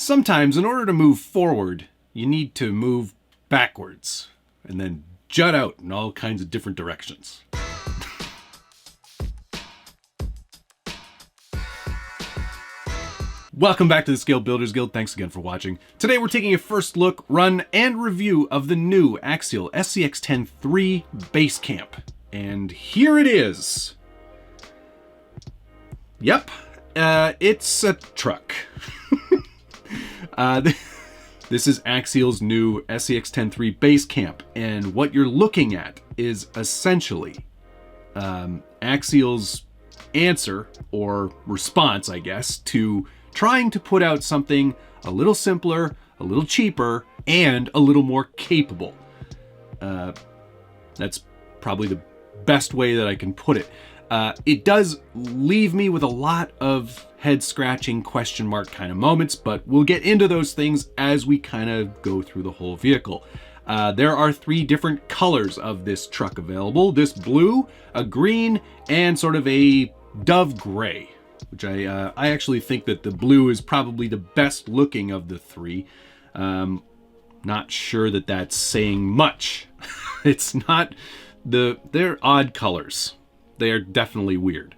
Sometimes in order to move forward, you need to move backwards and then jut out in all kinds of different directions. Welcome back to the Scale Builders Guild. Thanks again for watching. Today we're taking a first look, run, and review of the new Axial SCX10III BaseCamp. And here it is. Yep, it's a truck. This is Axial's new SCX10III BaseCamp, and what you're looking at is essentially Axial's answer, or response, I guess, to trying to put out something a little simpler, a little cheaper, and a little more capable. That's probably the best way that I can put it. It does leave me with a lot of head-scratching question mark kind of moments, but we'll get into those things as we kind of go through the whole vehicle. There are 3 different colors of this truck available. This blue, a green, and sort of a dove gray, which I actually think that the blue is probably the best looking of the 3. Not sure that that's saying much. It's not they're odd colors. They are definitely weird.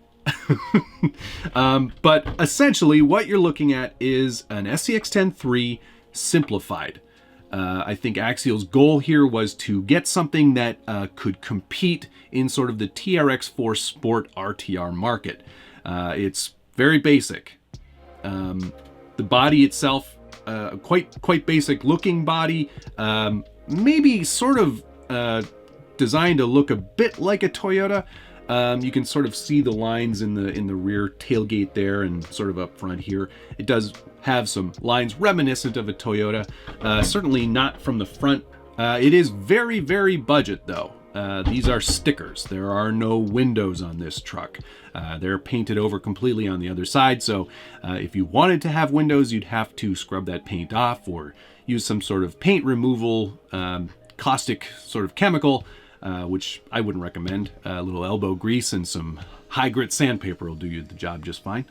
But essentially what you're looking at is an SCX10III simplified. I think Axial's goal here was to get something that could compete in sort of the TRX4 Sport RTR market. It's very basic. The body itself, quite basic looking body, maybe sort of designed to look a bit like a Toyota. You can sort of see the lines in the rear tailgate there and sort of up front here. It does have some lines reminiscent of a Toyota, certainly not from the front. It is very, very budget though. These are stickers. There are no windows on this truck. They're painted over completely on the other side, so if you wanted to have windows, you'd have to scrub that paint off or use some sort of paint removal, caustic sort of chemical, which I wouldn't recommend. A little elbow grease and some high grit sandpaper will do you the job just fine.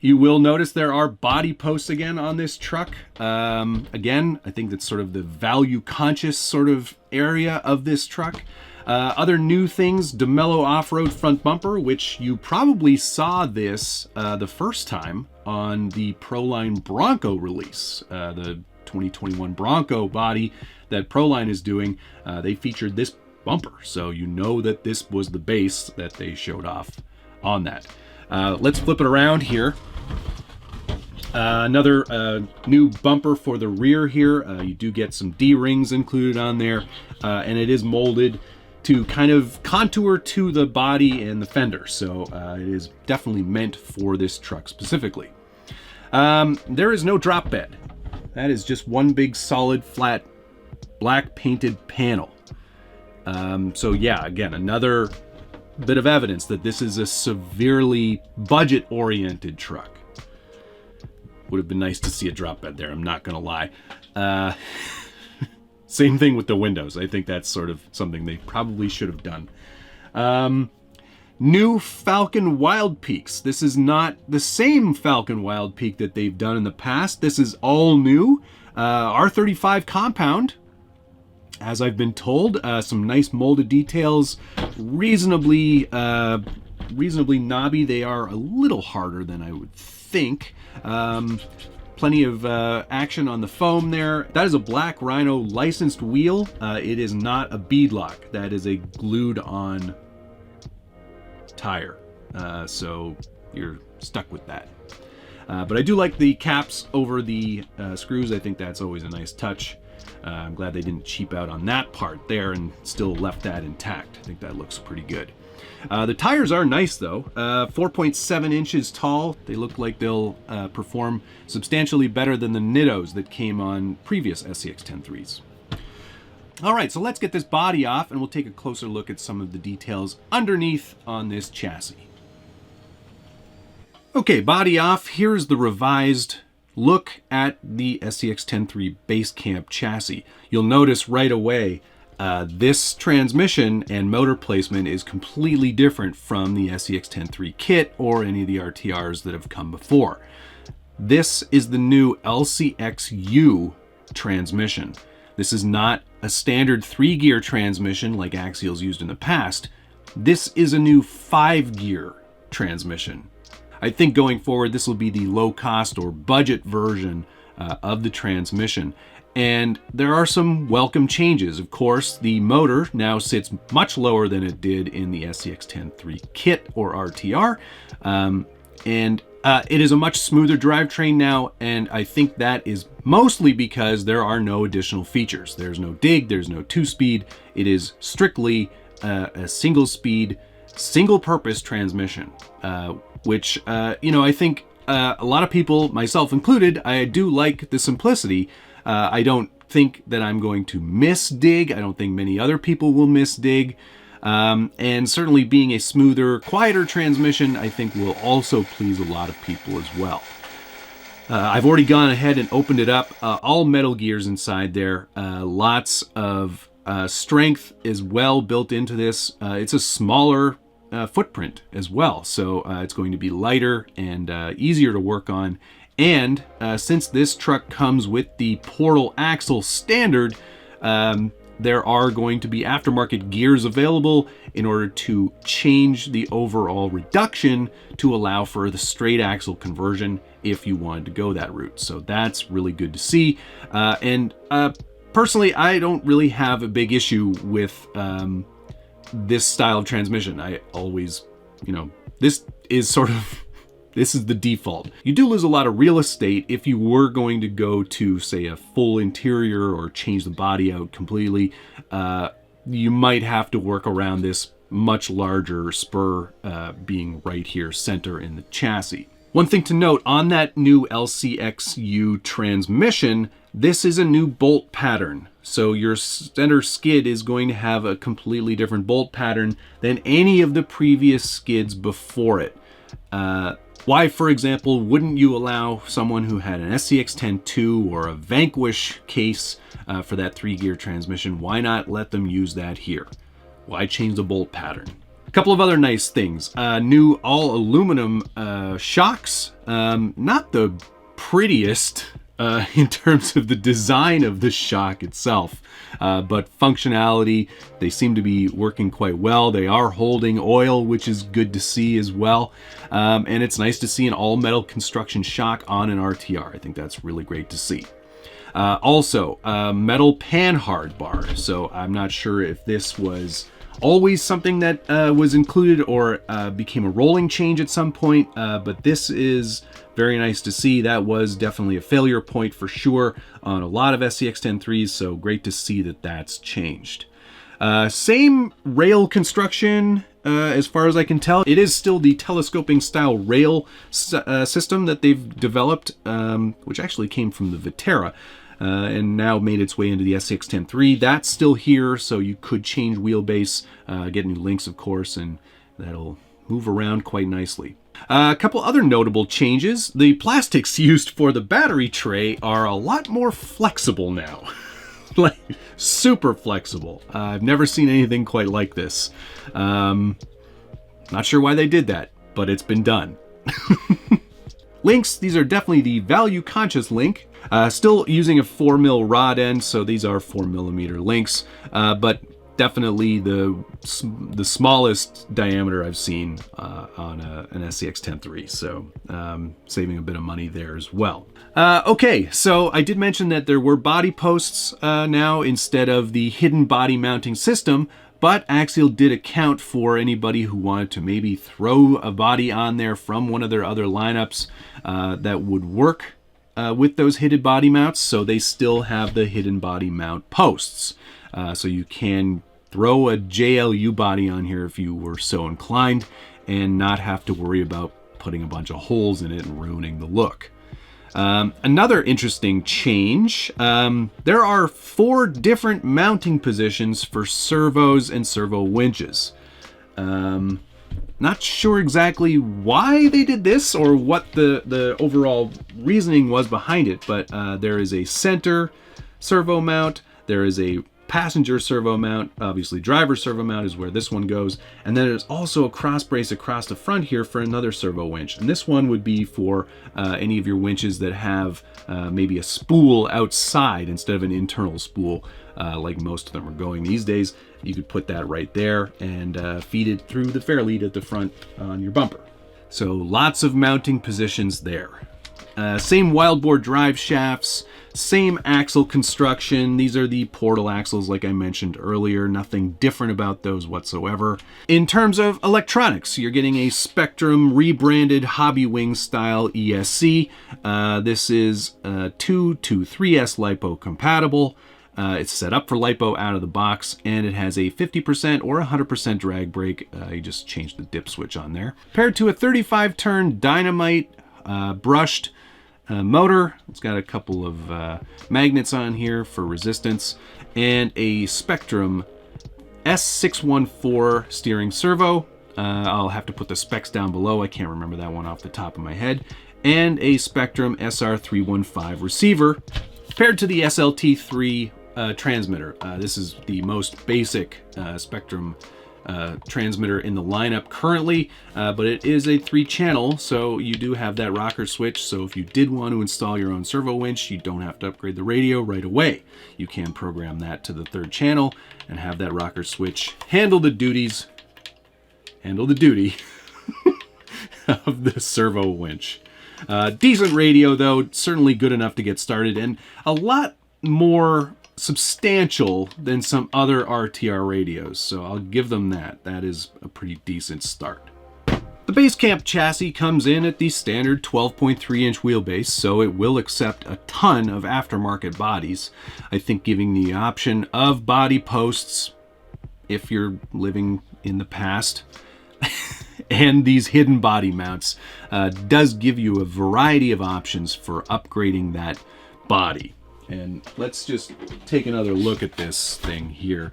You will notice there are body posts again on this truck. Again, I think that's sort of the value conscious sort of area of this truck. Other new things, DeMello off-road front bumper, which you probably saw this the first time on the Proline Bronco release. The 2021 Bronco body that Proline is doing, they featured this bumper. So you know that this was the base that they showed off on that. Let's flip it around here. Another new bumper for the rear here. You do get some D-rings included on there, and it is molded to kind of contour to the body and the fender. So it is definitely meant for this truck specifically. There is no drop bed. That is just one big solid flat black painted panel. So yeah, again, another bit of evidence that this is a severely budget-oriented truck. Would have been nice to see a drop bed there, I'm not gonna lie. Same thing with the windows. I think that's sort of something they probably should have done. New Falcon Wild Peaks. This is not the same Falcon Wild Peak that they've done in the past. This is all new. R35 compound, as I've been told. Some nice molded details, reasonably knobby. They are a little harder than I would think. Plenty of action on the foam there. That is a Black Rhino licensed wheel. It is not a beadlock. That is a glued on tire. So you're stuck with that. But I do like the caps over the screws. I think that's always a nice touch. I'm glad they didn't cheap out on that part there and still left that intact. I think that looks pretty good. The tires are nice though, 4.7 inches tall. They look like they'll perform substantially better than the Nittos that came on previous SCX10IIIs. All right, so let's get this body off and we'll take a closer look at some of the details underneath on this chassis. Okay, body off. Here's the revised look at the SCX10III BaseCamp chassis. You'll notice right away this transmission and motor placement is completely different from the SCX10III kit or any of the RTRs that have come before. This is the new LCXU transmission. This is not a standard 3-gear transmission like Axial's used in the past. This is a new 5-gear transmission. I think going forward, this will be the low-cost or budget version of the transmission. And there are some welcome changes. Of course, the motor now sits much lower than it did in the SCX10III kit or RTR. It is a much smoother drivetrain now, and I think that is mostly because there are no additional features. There's no dig, there's no 2-speed. It is strictly a single-speed, single-purpose transmission, which, I think a lot of people, myself included, I do like the simplicity. I don't think that I'm going to miss dig. I don't think many other people will miss dig. And certainly being a smoother, quieter transmission, I think will also please a lot of people as well. I've already gone ahead and opened it up. All metal gears inside there. Lots of strength as well built into this. It's a smaller footprint as well, so it's going to be lighter and easier to work on. And since this truck comes with the portal axle standard, there are going to be aftermarket gears available in order to change the overall reduction to allow for the straight axle conversion if you wanted to go that route. So that's really good to see. Personally, I don't really have a big issue with this style of transmission. I always, this is the default. You do lose a lot of real estate if you were going to go to, say, a full interior or change the body out completely. You might have to work around this much larger spur being right here center in the chassis. One thing to note on that new LCXU transmission, this is a new bolt pattern. So your center skid is going to have a completely different bolt pattern than any of the previous skids before it. Why, for example, wouldn't you allow someone who had an SCX10II or a Vanquish case for that 3-gear transmission, why not let them use that here? Why change the bolt pattern? A couple of other nice things. New all aluminum shocks. Not the prettiest in terms of the design of the shock itself, but functionality, they seem to be working quite well. They are holding oil, which is good to see as well. And it's nice to see an all metal construction shock on an RTR. I think that's really great to see. Also, metal panhard bar. So I'm not sure if this was always something that was included or became a rolling change at some point, but this is very nice to see. That was definitely a failure point for sure on a lot of SCX10IIIs, so great to see that that's changed. Same rail construction as far as I can tell. It is still the telescoping style rail system that they've developed, which actually came from the Vitara. And now made its way into the SCX10III. That's still here, so you could change wheelbase, get new links, of course, and that'll move around quite nicely. A couple other notable changes. The plastics used for the battery tray are a lot more flexible now. Like, super flexible. I've never seen anything quite like this. Not sure why they did that, but it's been done. Links, these are definitely the value conscious link. Still using a 4mm rod end, so these are 4mm links, but definitely the smallest diameter I've seen on an SCX10III, so saving a bit of money there as well. Okay, so I did mention that there were body posts now instead of the hidden body mounting system, but Axial did account for anybody who wanted to maybe throw a body on there from one of their other lineups that would work with those hidden body mounts, so they still have the hidden body mount posts. So you can throw a JLU body on here if you were so inclined and not have to worry about putting a bunch of holes in it and ruining the look. Another interesting change, there are 4 different mounting positions for servos and servo winches. Not sure exactly why they did this or what the overall reasoning was behind it, but there is a center servo mount, there is a passenger servo mount. Obviously driver servo mount is where this one goes. And then there's also a cross brace across the front here for another servo winch. And this one would be for any of your winches that have maybe a spool outside instead of an internal spool, like most of them are going these days. You could put that right there and feed it through the fairlead at the front on your bumper. So lots of mounting positions there. Same wildboard drive shafts, same axle construction. These are the portal axles like I mentioned earlier. Nothing different about those whatsoever. In terms of electronics, you're getting a Spectrum rebranded Hobbywing style ESC. This is 2 to 3S LiPo compatible. It's set up for LiPo out of the box, and it has a 50% or 100% drag brake. You just change the dip switch on there. Paired to a 35-turn Dynamite brushed motor. It's got a couple of magnets on here for resistance, and a Spectrum S614 steering servo. I'll have to put the specs down below. I can't remember that one off the top of my head. And a Spectrum SR315 receiver paired to the SLT3 transmitter. This is the most basic Spectrum transmitter in the lineup currently, but it is a 3-channel, so you do have that rocker switch. So if you did want to install your own servo winch, you don't have to upgrade the radio right away. You can program that to the 3rd channel and have that rocker switch handle the duty of the servo winch. Decent radio though, certainly good enough to get started, and a lot more substantial than some other RTR radios, so I'll give them that. That is a pretty decent start. The BaseCamp chassis comes in at the standard 12.3-inch wheelbase, so it will accept a ton of aftermarket bodies. I think giving the option of body posts, if you're living in the past, and these hidden body mounts does give you a variety of options for upgrading that body. And let's just take another look at this thing here.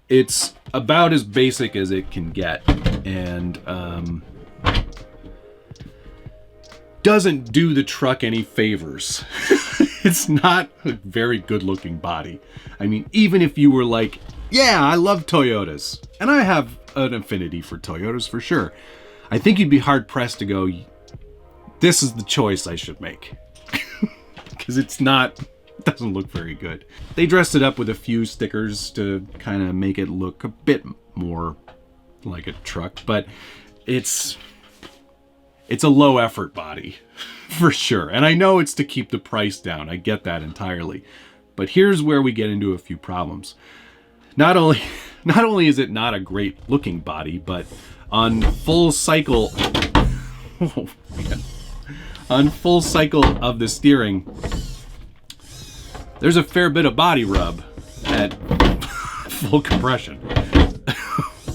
It's about as basic as it can get, and doesn't do the truck any favors. It's not a very good looking body. I mean, even if you were like, yeah, I love Toyotas, and I have an affinity for Toyotas for sure, I think you'd be hard pressed to go, this is the choice I should make. Because it doesn't look very good. They dressed it up with a few stickers to kind of make it look a bit more like a truck, but it's a low effort body for sure. And I know it's to keep the price down. I get that entirely. But here's where we get into a few problems. Not only is it not a great looking body, but on full cycle, oh man, on full cycle of the steering, there's a fair bit of body rub at full compression,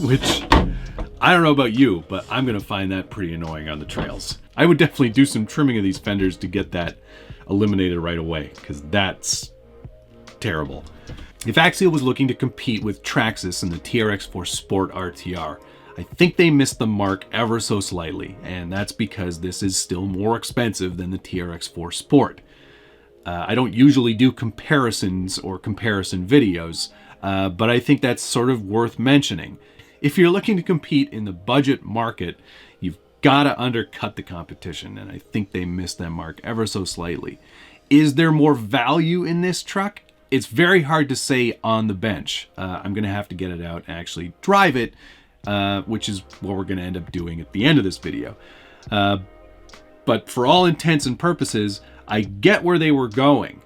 which I don't know about you, but I'm gonna find that pretty annoying on the trails. I would definitely do some trimming of these fenders to get that eliminated right away, because that's terrible. If Axial was looking to compete with Traxxas and the TRX4 Sport RTR, I think they missed the mark ever so slightly, and that's because this is still more expensive than the TRX4 Sport. I don't usually do comparisons or comparison videos, but I think that's sort of worth mentioning. If you're looking to compete in the budget market, you've got to undercut the competition, and I think they missed that mark ever so slightly. Is there more value in this truck? It's very hard to say on the bench. I'm going to have to get it out and actually drive it, which is what we're going to end up doing at the end of this video. But for all intents and purposes, I get where they were going.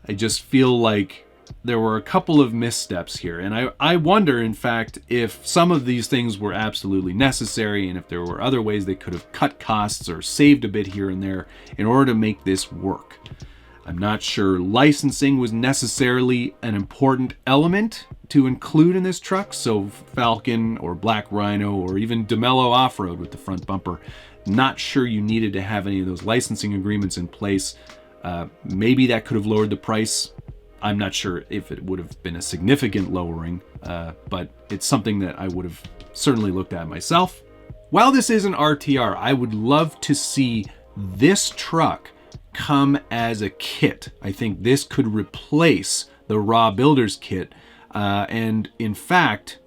I just feel like there were a couple of missteps here. And I wonder, in fact, if some of these things were absolutely necessary and if there were other ways they could have cut costs or saved a bit here and there in order to make this work. I'm not sure licensing was necessarily an important element to include in this truck. So Falcon or Black Rhino or even DeMello Off-Road with the front bumper, not sure you needed to have any of those licensing agreements in place. Maybe that could have lowered the price. I'm not sure if it would have been a significant lowering, but it's something that I would have certainly looked at myself. While this is an RTR, I would love to see this truck come as a kit. I think this could replace the raw builder's kit And in fact,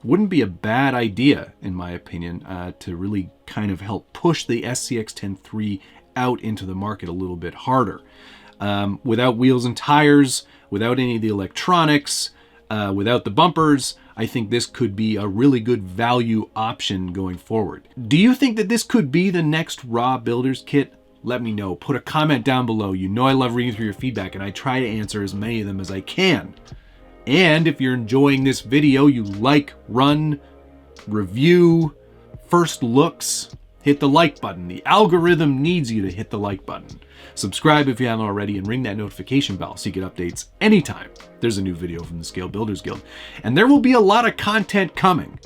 wouldn't be a bad idea, in my opinion, to really kind of help push the SCX10III out into the market a little bit harder. Without wheels and tires, without any of the electronics, without the bumpers, I think this could be a really good value option going forward. Do you think that this could be the next raw builder's kit? Let me know. Put a comment down below. You know I love reading through your feedback, and I try to answer as many of them as I can. And if you're enjoying this video, you like, run, review, first looks, hit the like button. The algorithm needs you to hit the like button. Subscribe if you haven't already, and ring that notification bell so you get updates anytime there's a new video from the Scale Builders Guild. And there will be a lot of content coming.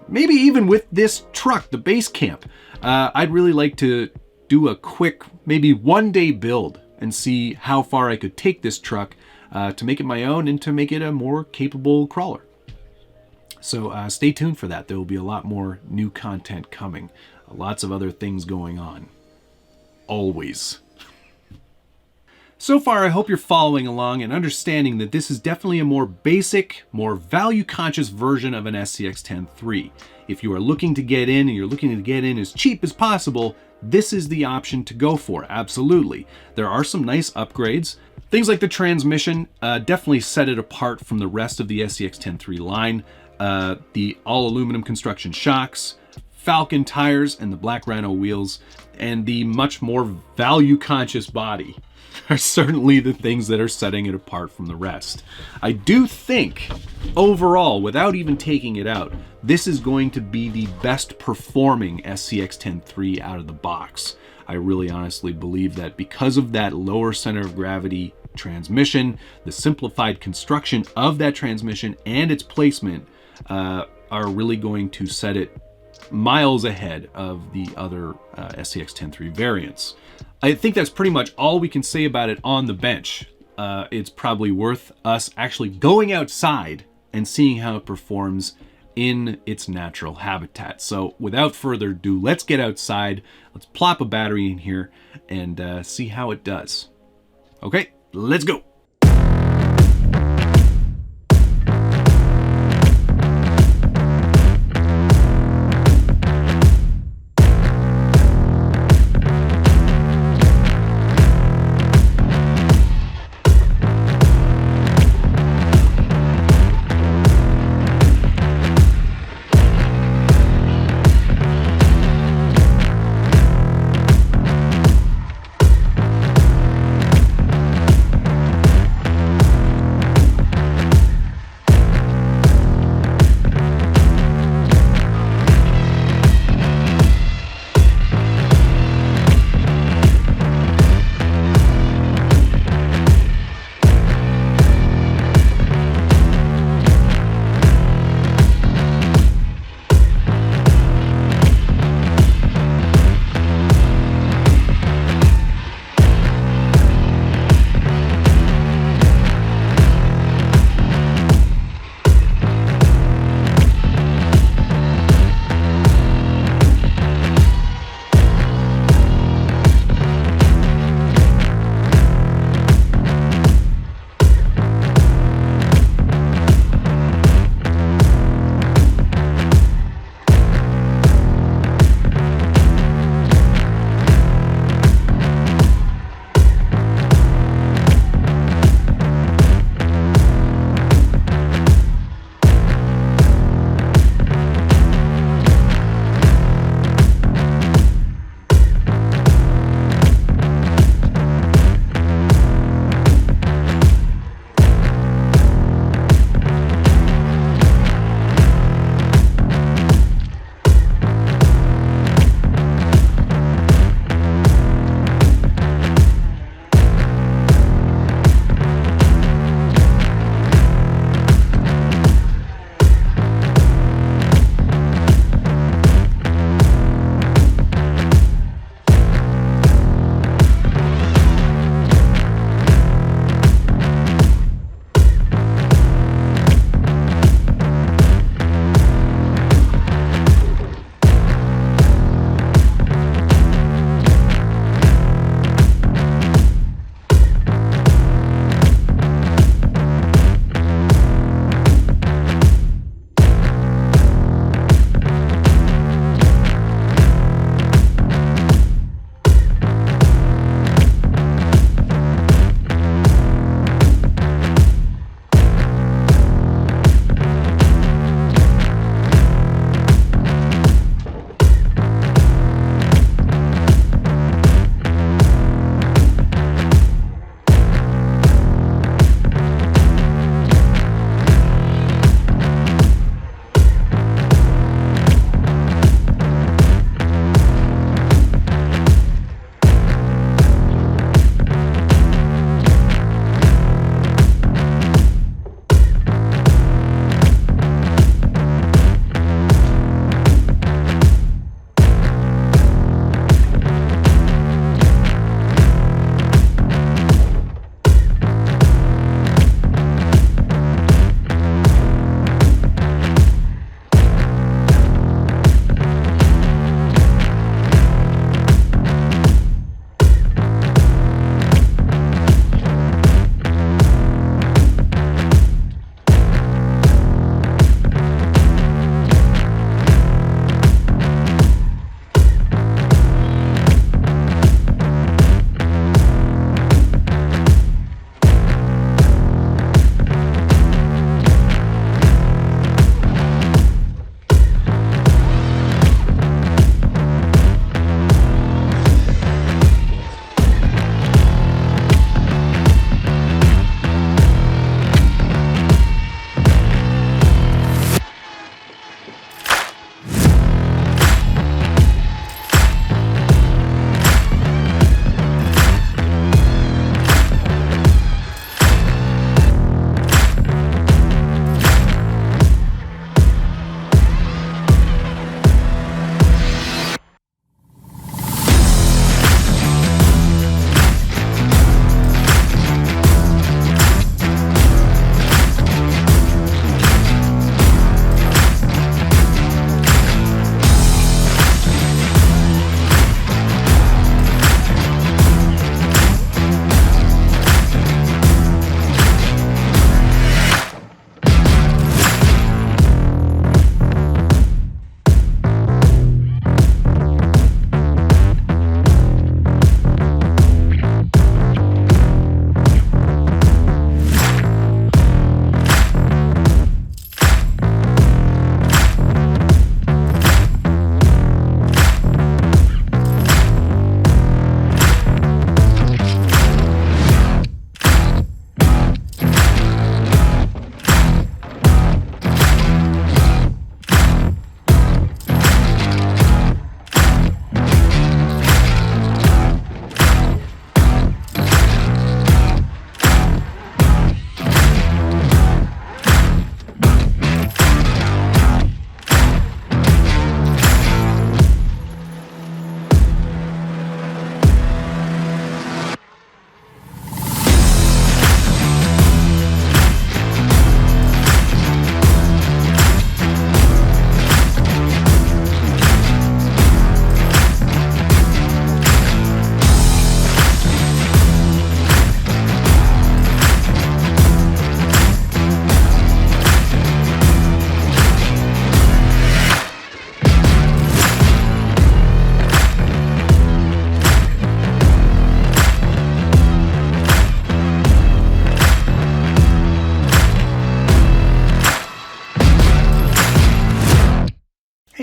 Maybe even with this truck, the BaseCamp. I'd really like to do a quick, maybe one-day build and see how far I could take this truck to make it my own and to make it a more capable crawler. So stay tuned for that. There will be a lot more new content coming. Lots of other things going on. Always. So far, I hope you're following along and understanding that this is definitely a more basic, more value-conscious version of an SCX10III. If you are looking to get in and you're looking to get in as cheap as possible, this is the option to go for, absolutely. There are some nice upgrades. Things like the transmission definitely set it apart from the rest of the SCX10III line. The all-aluminum construction shocks, Falcon tires, and the Black Rhino wheels, and the much more value-conscious body are certainly the things that are setting it apart from the rest. I do think, overall, without even taking it out, this is going to be the best performing SCX10III out of the box. I really honestly believe that because of that lower center of gravity transmission, the simplified construction of that transmission and its placement are really going to set it miles ahead of the other SCX10III variants. I think that's pretty much all we can say about it on the bench. It's probably worth us actually going outside and seeing how it performs in its natural habitat. So without further ado, let's get outside, let's plop a battery in here and see how it does. Okay, let's go.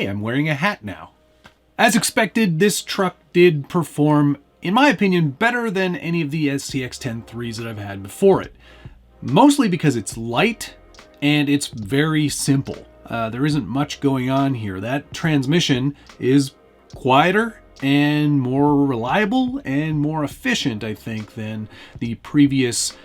hey, I'm wearing a hat now. As expected, this truck did perform, in my opinion, better than any of the SCX10IIIs that I've had before it. Mostly because it's light and it's very simple. There isn't much going on here. That transmission is quieter and more reliable and more efficient, I think, than the previous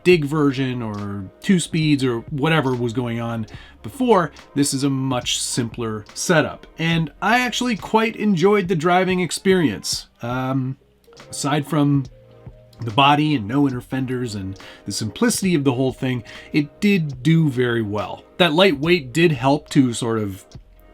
dig version or 2 speeds or whatever was going on before. This is a much simpler setup, and I actually quite enjoyed the driving experience. Aside from the body and no inner fenders and the simplicity of the whole thing, it did do very well. That lightweight did help to sort of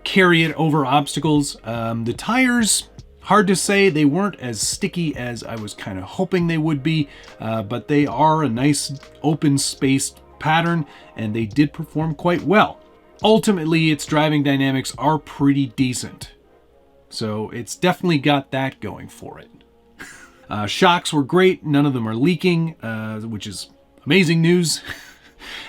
carry it over obstacles. The tires, hard to say, they weren't as sticky as I was kind of hoping they would be, but they are a nice open spaced pattern and they did perform quite well. Ultimately, its driving dynamics are pretty decent, so it's definitely got that going for it. Shocks were great. None of them are leaking, which is amazing news.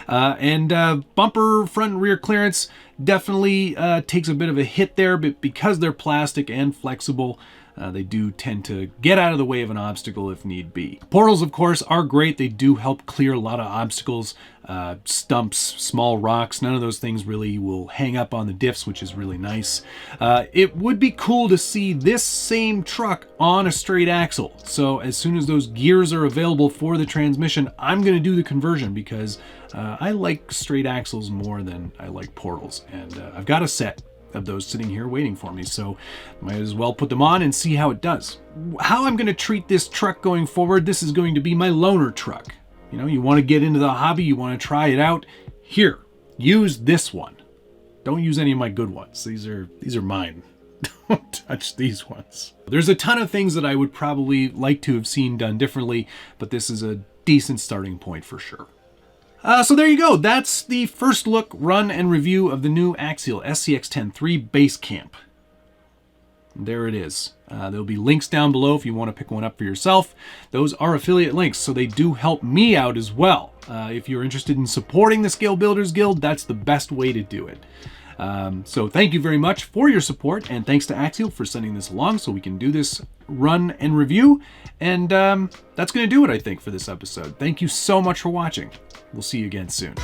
And bumper front and rear clearance definitely takes a bit of a hit there, but because they're plastic and flexible, they do tend to get out of the way of an obstacle if need be. Portals, of course, are great. They do help clear a lot of obstacles, stumps, small rocks. None of those things really will hang up on the diffs, which is really nice. It would be cool to see this same truck on a straight axle. So as soon as those gears are available for the transmission, I'm going to do the conversion because I like straight axles more than I like portals. And I've got a set of those sitting here waiting for me, so might as well put them on and see how it does. How I'm going to treat this truck going forward, this is going to be my loaner truck. You know, you want to get into the hobby, you want to try it out, here, use this one. Don't use any of my good ones. These are mine. Don't touch these ones. There's a ton of things that I would probably like to have seen done differently, but this is a decent starting point for sure. So there you go. That's the first look, run, and review of the new Axial SCX10III BaseCamp. There it is. There'll be links down below if you want to pick one up for yourself. Those are affiliate links, so they do help me out as well. If you're interested in supporting the Scale Builders Guild, that's the best way to do it. So thank you very much for your support, and thanks to Axial for sending this along so we can do this run and review. And that's going to do it, I think, for this episode. Thank you so much for watching. We'll see you again soon.